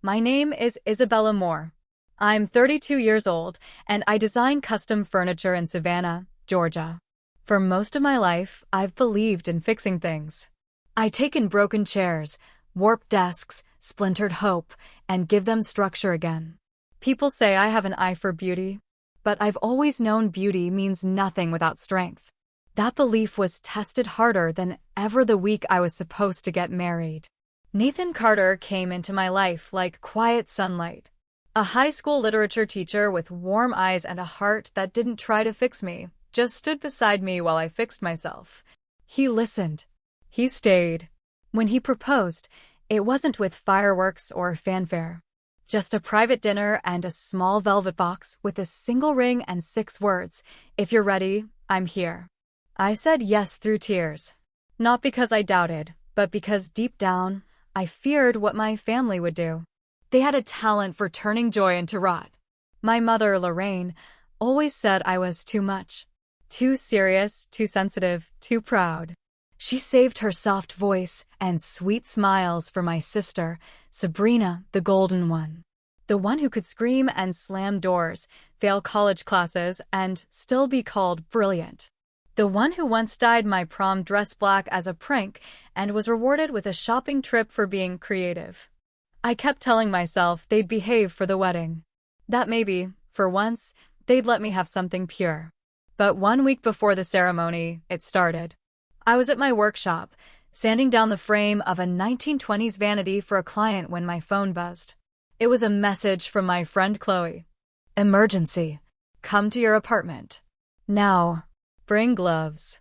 My name is Isabella Moore. I'm 32 years old, and I design custom furniture in Savannah, Georgia. For most of my life, I've believed in fixing things. I take in broken chairs, warped desks, splintered hope, and give them structure again. People say I have an eye for beauty, but I've always known beauty means nothing without strength. That belief was tested harder than ever the week I was supposed to get married. Nathan Carter came into my life like quiet sunlight. A high school literature teacher with warm eyes and a heart that didn't try to fix me, just stood beside me while I fixed myself. He listened. He stayed. When he proposed, it wasn't with fireworks or fanfare. Just a private dinner and a small velvet box with a single ring and 6 words, "If you're ready, I'm here." I said yes through tears. Not because I doubted, but because deep down, I feared what my family would do. They had a talent for turning joy into rot. My mother, Lorraine, always said I was too much. Too serious, too sensitive, too proud. She saved her soft voice and sweet smiles for my sister, Sabrina, the golden one. The one who could scream and slam doors, fail college classes, and still be called brilliant. The one who once dyed my prom dress black as a prank and was rewarded with a shopping trip for being creative. I kept telling myself they'd behave for the wedding. That maybe, for once, they'd let me have something pure. But 1 week before the ceremony, it started. I was at my workshop, sanding down the frame of a 1920s vanity for a client when my phone buzzed. It was a message from my friend Chloe. "Emergency. Come to your apartment. Now. Bring gloves."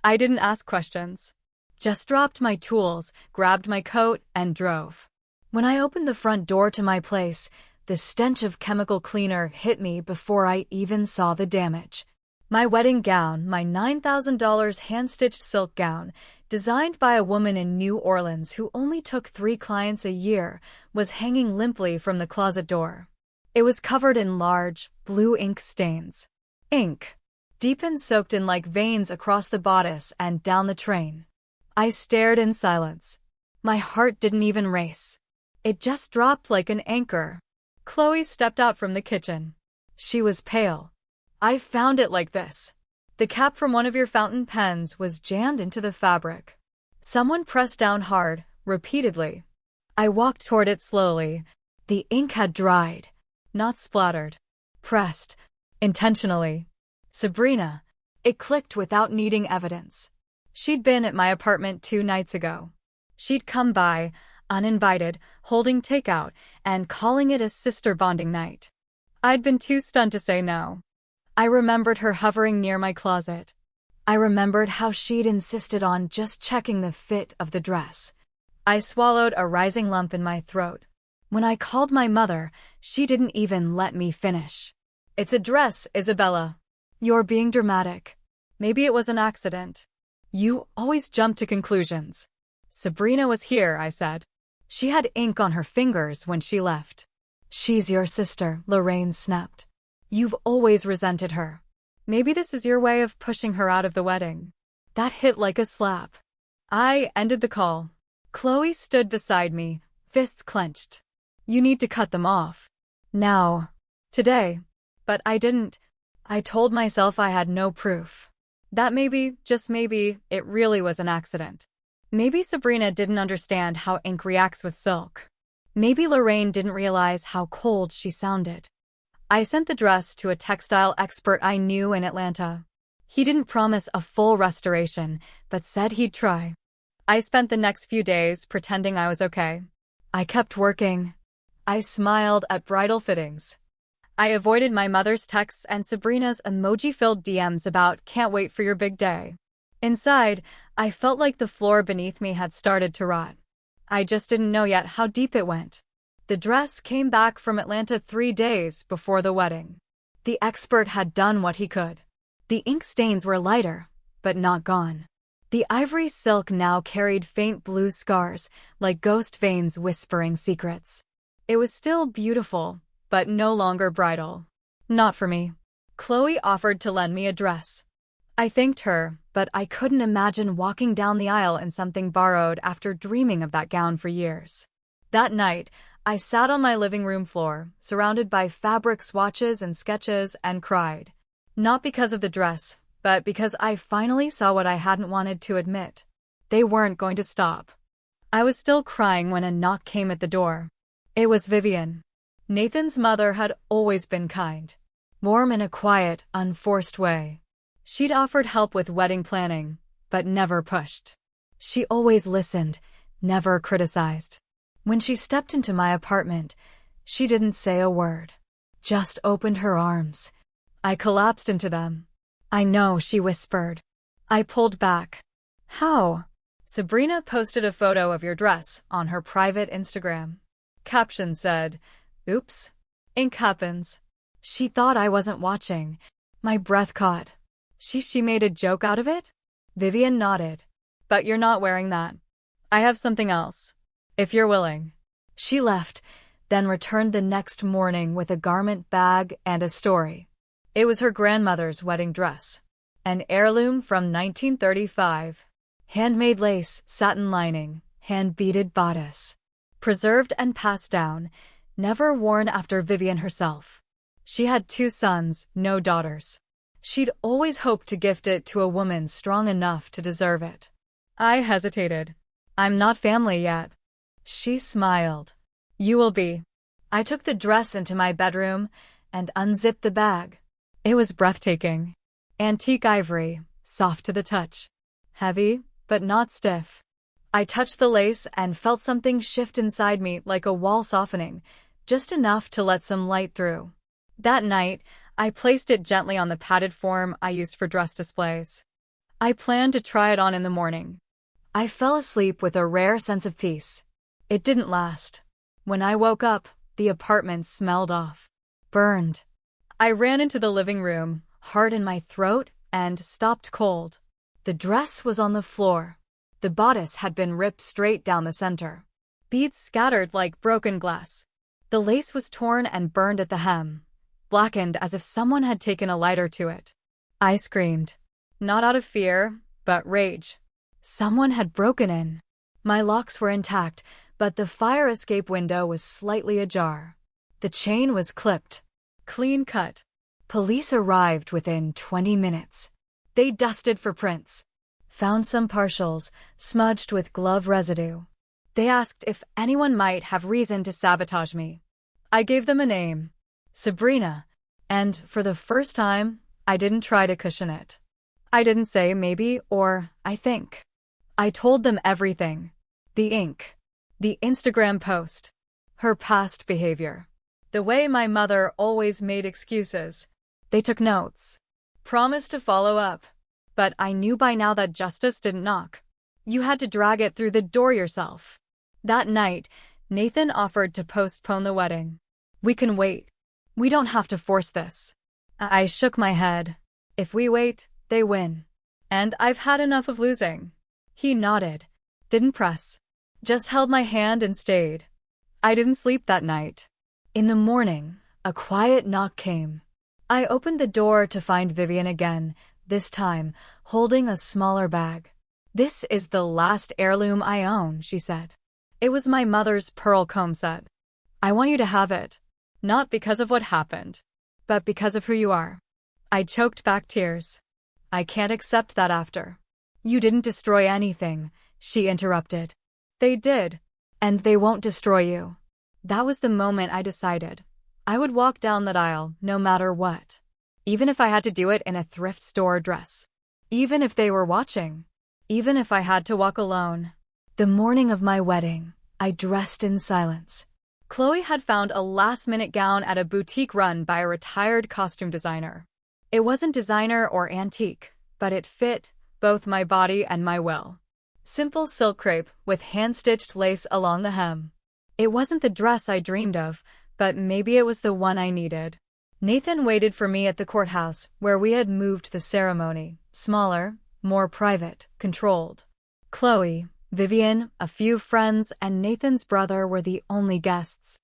I didn't ask questions. Just dropped my tools, grabbed my coat, and drove. When I opened the front door to my place, the stench of chemical cleaner hit me before I even saw the damage. My wedding gown, my $9,000 hand-stitched silk gown, designed by a woman in New Orleans who only took 3 clients a year, was hanging limply from the closet door. It was covered in large, blue ink stains. Ink. Deep and soaked in like veins across the bodice and down the train. I stared in silence. My heart didn't even race. It just dropped like an anchor. Chloe stepped out from the kitchen. She was pale. "I found it like this." The cap from one of your fountain pens was jammed into the fabric. Someone pressed down hard, repeatedly. I walked toward it slowly. The ink had dried, not splattered. Pressed. Intentionally. Sabrina. It clicked without needing evidence. She'd been at my apartment 2 nights ago. She'd come by, uninvited, holding takeout, and calling it a sister bonding night. I'd been too stunned to say no. I remembered her hovering near my closet. I remembered how she'd insisted on just checking the fit of the dress. I swallowed a rising lump in my throat. When I called my mother, she didn't even let me finish. "It's a dress, Isabella. You're being dramatic. Maybe it was an accident. You always jump to conclusions." "Sabrina was here," I said. "She had ink on her fingers when she left." "She's your sister," Lorraine snapped. "You've always resented her. Maybe this is your way of pushing her out of the wedding." That hit like a slap. I ended the call. Chloe stood beside me, fists clenched. "You need to cut them off. Now. Today." But I didn't. I told myself I had no proof. That maybe, just maybe, it really was an accident. Maybe Sabrina didn't understand how ink reacts with silk. Maybe Lorraine didn't realize how cold she sounded. I sent the dress to a textile expert I knew in Atlanta. He didn't promise a full restoration, but said he'd try. I spent the next few days pretending I was okay. I kept working. I smiled at bridal fittings. I avoided my mother's texts and Sabrina's emoji-filled DMs about "can't wait for your big day." Inside, I felt like the floor beneath me had started to rot. I just didn't know yet how deep it went. The dress came back from Atlanta 3 days before the wedding. The expert had done what he could. The ink stains were lighter, but not gone. The ivory silk now carried faint blue scars, like ghost veins whispering secrets. It was still beautiful, but no longer bridal. Not for me. Chloe offered to lend me a dress. I thanked her, but I couldn't imagine walking down the aisle in something borrowed after dreaming of that gown for years. That night, I sat on my living room floor, surrounded by fabric swatches and sketches, and cried. Not because of the dress, but because I finally saw what I hadn't wanted to admit. They weren't going to stop. I was still crying when a knock came at the door. It was Vivian. Nathan's mother had always been kind, warm in a quiet, unforced way. She'd offered help with wedding planning, but never pushed. She always listened, never criticized. When she stepped into my apartment, she didn't say a word, just opened her arms. I collapsed into them. "I know," she whispered. I pulled back. "How?" "Sabrina posted a photo of your dress on her private Instagram. Caption said, 'Oops, ink happens.'" She thought I wasn't watching. My breath caught. She made a joke out of it? Vivian nodded. "But you're not wearing that. I have something else, if you're willing." She left, then returned the next morning with a garment bag and a story. It was her grandmother's wedding dress, an heirloom from 1935. Handmade lace, satin lining, hand-beaded bodice. Preserved and passed down, never worn after Vivian herself. She had 2 sons, no daughters. She'd always hoped to gift it to a woman strong enough to deserve it. I hesitated. "I'm not family yet." She smiled. "You will be." I took the dress into my bedroom and unzipped the bag. It was breathtaking. Antique ivory, soft to the touch. Heavy, but not stiff. I touched the lace and felt something shift inside me like a wall softening, just enough to let some light through. That night, I placed it gently on the padded form I used for dress displays. I planned to try it on in the morning. I fell asleep with a rare sense of peace. It didn't last. When I woke up, the apartment smelled off. Burned. I ran into the living room, heart in my throat, and stopped cold. The dress was on the floor. The bodice had been ripped straight down the center. Beads scattered like broken glass. The lace was torn and burned at the hem, blackened as if someone had taken a lighter to it. I screamed. Not out of fear, but rage. Someone had broken in. My locks were intact, but the fire escape window was slightly ajar. The chain was clipped. Clean cut. Police arrived within 20 minutes. They dusted for prints. Found some partials, smudged with glove residue. They asked if anyone might have reason to sabotage me. I gave them a name. Sabrina. And, for the first time, I didn't try to cushion it. I didn't say maybe or I think. I told them everything. The ink. The Instagram post. Her past behavior. The way my mother always made excuses. They took notes. Promised to follow up. But I knew by now that justice didn't knock. You had to drag it through the door yourself. That night, Nathan offered to postpone the wedding. "We can wait. We don't have to force this." I shook my head. If we wait, they win. And I've had enough of losing. He nodded. Didn't press. Just held my hand and stayed. I didn't sleep that night. In the morning, a quiet knock came. I opened the door to find Vivian again, this time, holding a smaller bag. "This is the last heirloom I own," she said. "It was my mother's pearl comb set. I want you to have it. Not because of what happened, but because of who you are." I choked back tears. "I can't accept that after." "You didn't destroy anything," she interrupted. "They did. And they won't destroy you." That was the moment I decided. I would walk down that aisle no matter what. Even if I had to do it in a thrift store dress. Even if they were watching. Even if I had to walk alone. The morning of my wedding, I dressed in silence. Chloe had found a last-minute gown at a boutique run by a retired costume designer. It wasn't designer or antique, but it fit both my body and my will. Simple silk crepe with hand-stitched lace along the hem. It wasn't the dress I dreamed of, but maybe it was the one I needed. Nathan waited for me at the courthouse, where we had moved the ceremony. Smaller, more private, controlled. Chloe, Vivian, a few friends, and Nathan's brother were the only guests.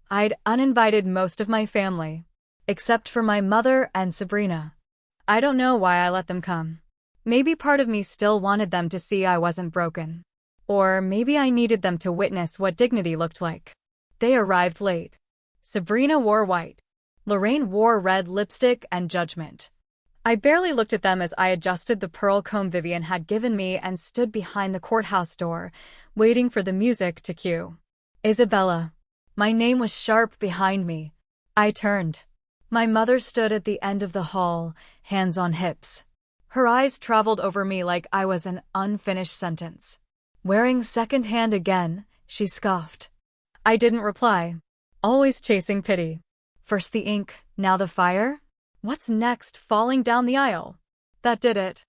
I'd uninvited most of my family, except for my mother and Sabrina. I don't know why I let them come. Maybe part of me still wanted them to see I wasn't broken. Or maybe I needed them to witness what dignity looked like. They arrived late. Sabrina wore white. Lorraine wore red lipstick and judgment. I barely looked at them as I adjusted the pearl comb Vivian had given me and stood behind the courthouse door, waiting for the music to cue. Isabella. My name was sharp behind me. I turned. My mother stood at the end of the hall, hands on hips. Her eyes traveled over me like I was an unfinished sentence. Wearing second hand again, she scoffed. I didn't reply. Always chasing pity. First the ink, now the fire? What's next, falling down the aisle? That did it.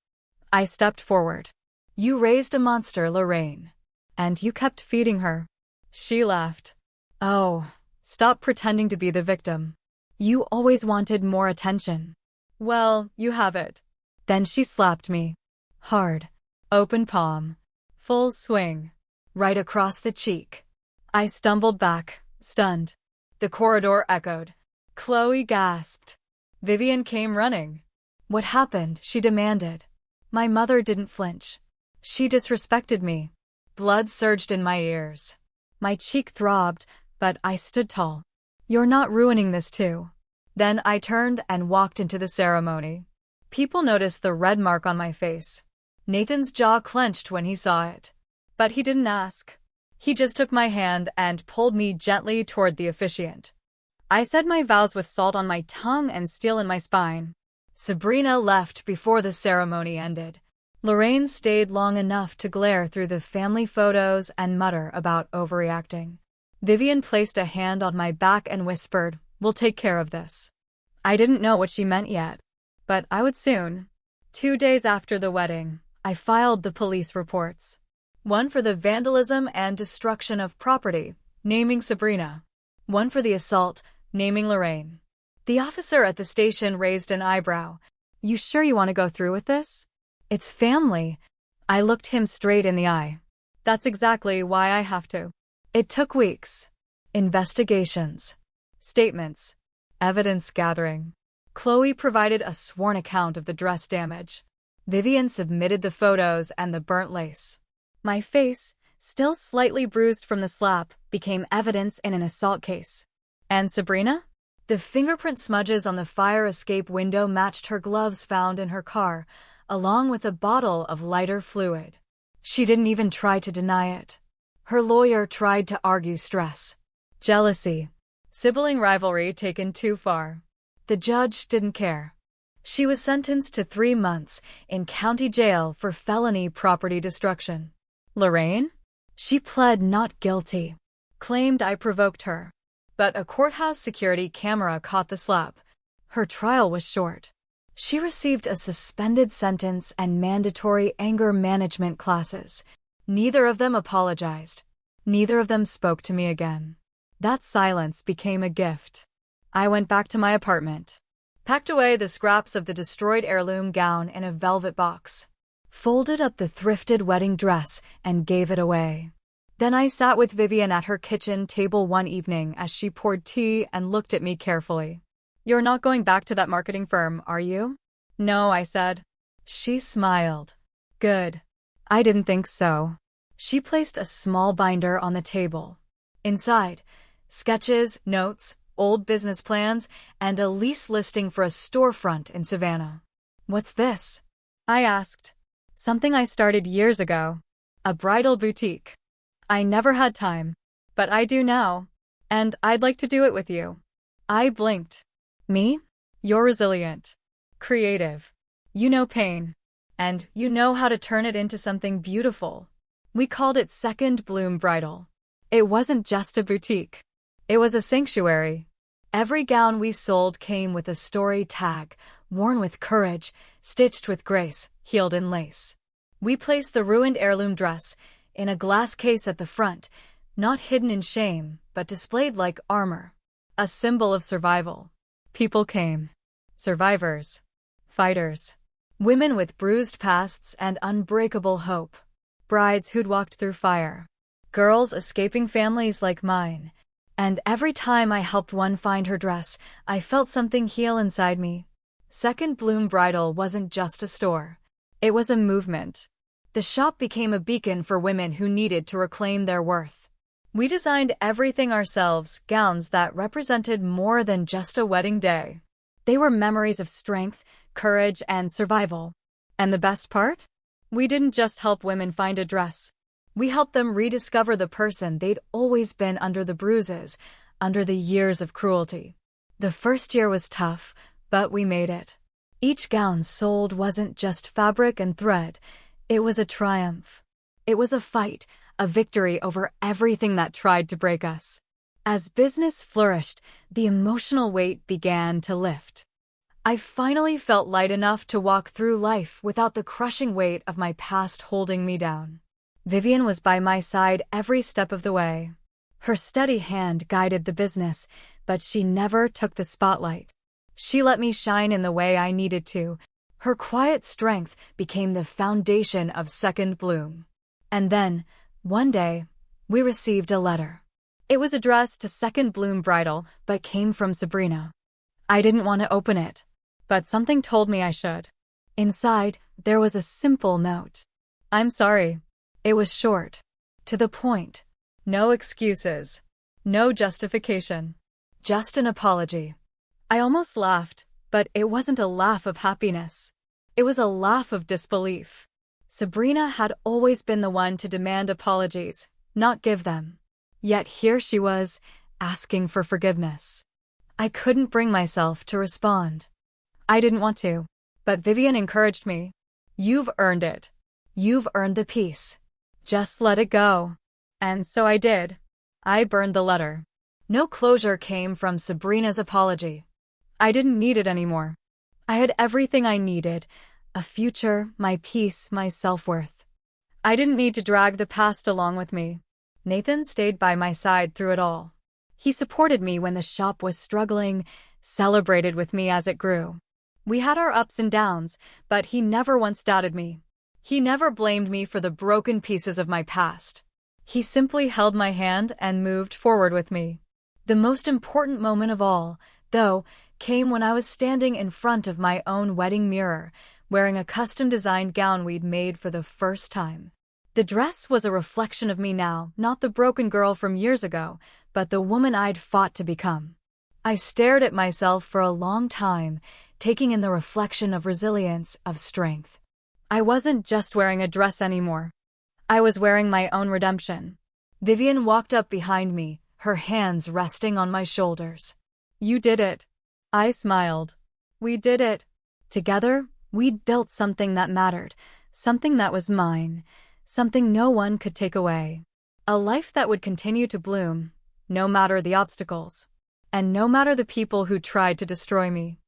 I stepped forward. You raised a monster, Lorraine. And you kept feeding her. She laughed. Oh, stop pretending to be the victim. You always wanted more attention. Well, you have it. Then she slapped me. Hard. Open palm. Full swing. Right across the cheek. I stumbled back, stunned. The corridor echoed. Chloe gasped. Vivian came running. What happened? She demanded. My mother didn't flinch. She disrespected me. Blood surged in my ears. My cheek throbbed, but I stood tall. You're not ruining this too. Then I turned and walked into the ceremony. People noticed the red mark on my face. Nathan's jaw clenched when he saw it. But he didn't ask. He just took my hand and pulled me gently toward the officiant. I said my vows with salt on my tongue and steel in my spine. Sabrina left before the ceremony ended. Lorraine stayed long enough to glare through the family photos and mutter about overreacting. Vivian placed a hand on my back and whispered, "We'll take care of this." I didn't know what she meant yet, but I would soon. 2 days after the wedding, I filed the police reports. One for the vandalism and destruction of property, naming Sabrina. One for the assault, naming Lorraine. The officer at the station raised an eyebrow. You sure you want to go through with this? It's family. I looked him straight in the eye. That's exactly why I have to. It took weeks. Investigations. Statements. Evidence gathering. Chloe provided a sworn account of the dress damage. Vivian submitted the photos and the burnt lace. My face, still slightly bruised from the slap, became evidence in an assault case. And Sabrina? The fingerprint smudges on the fire escape window matched her gloves found in her car, along with a bottle of lighter fluid. She didn't even try to deny it. Her lawyer tried to argue stress. Jealousy. Sibling rivalry taken too far. The judge didn't care. She was sentenced to 3 months in county jail for felony property destruction. Lorraine? She pled not guilty. Claimed I provoked her. But a courthouse security camera caught the slap. Her trial was short. She received a suspended sentence and mandatory anger management classes. Neither of them apologized. Neither of them spoke to me again. That silence became a gift. I went back to my apartment. Packed away the scraps of the destroyed heirloom gown in a velvet box. Folded up the thrifted wedding dress and gave it away. Then I sat with Vivian at her kitchen table one evening as she poured tea and looked at me carefully. You're not going back to that marketing firm, are you? No, I said. She smiled. Good. I didn't think so. She placed a small binder on the table. Inside, sketches, notes, old business plans, and a lease listing for a storefront in Savannah. What's this? I asked. Something I started years ago. A bridal boutique. I never had time, but I do now, and I'd like to do it with you. I blinked. Me? You're resilient. Creative. You know pain. And you know how to turn it into something beautiful. We called it Second Bloom Bridal. It wasn't just a boutique. It was a sanctuary. Every gown we sold came with a story tag, worn with courage, stitched with grace, heeled in lace. We placed the ruined heirloom dress in a glass case at the front, not hidden in shame, but displayed like armor. A symbol of survival. People came. Survivors. Fighters. Women with bruised pasts and unbreakable hope. Brides who'd walked through fire. Girls escaping families like mine. And every time I helped one find her dress, I felt something heal inside me. Second Bloom Bridal wasn't just a store. It was a movement. The shop became a beacon for women who needed to reclaim their worth. We designed everything ourselves, gowns that represented more than just a wedding day. They were memories of strength, courage, and survival. And the best part? We didn't just help women find a dress. We helped them rediscover the person they'd always been under the bruises, under the years of cruelty. The first year was tough, but we made it. Each gown sold wasn't just fabric and thread, it was a triumph. It was a fight, a victory over everything that tried to break us. As business flourished, the emotional weight began to lift. I finally felt light enough to walk through life without the crushing weight of my past holding me down. Vivian was by my side every step of the way. Her steady hand guided the business, but she never took the spotlight. She let me shine in the way I needed to. Her quiet strength became the foundation of Second Bloom. And then, one day, we received a letter. It was addressed to Second Bloom Bridal, but came from Sabrina. I didn't want to open it, but something told me I should. Inside, there was a simple note. I'm sorry. It was short. To the point. No excuses. No justification. Just an apology. I almost laughed, but it wasn't a laugh of happiness. It was a laugh of disbelief. Sabrina had always been the one to demand apologies, not give them. Yet here she was, asking for forgiveness. I couldn't bring myself to respond. I didn't want to, but Vivian encouraged me. You've earned it. You've earned the peace. Just let it go. And so I did. I burned the letter. No closure came from Sabrina's apology. I didn't need it anymore. I had everything I needed, a future, my peace, my self-worth. I didn't need to drag the past along with me. Nathan stayed by my side through it all. He supported me when the shop was struggling, celebrated with me as it grew. We had our ups and downs, but he never once doubted me. He never blamed me for the broken pieces of my past. He simply held my hand and moved forward with me. The most important moment of all, though, came when I was standing in front of my own wedding mirror, wearing a custom-designed gown we'd made for the first time. The dress was a reflection of me now, not the broken girl from years ago, but the woman I'd fought to become. I stared at myself for a long time, taking in the reflection of resilience, of strength. I wasn't just wearing a dress anymore. I was wearing my own redemption. Vivian walked up behind me, her hands resting on my shoulders. You did it. I smiled. We did it. Together, we'd built something that mattered, something that was mine, something no one could take away. A life that would continue to bloom, no matter the obstacles, and no matter the people who tried to destroy me.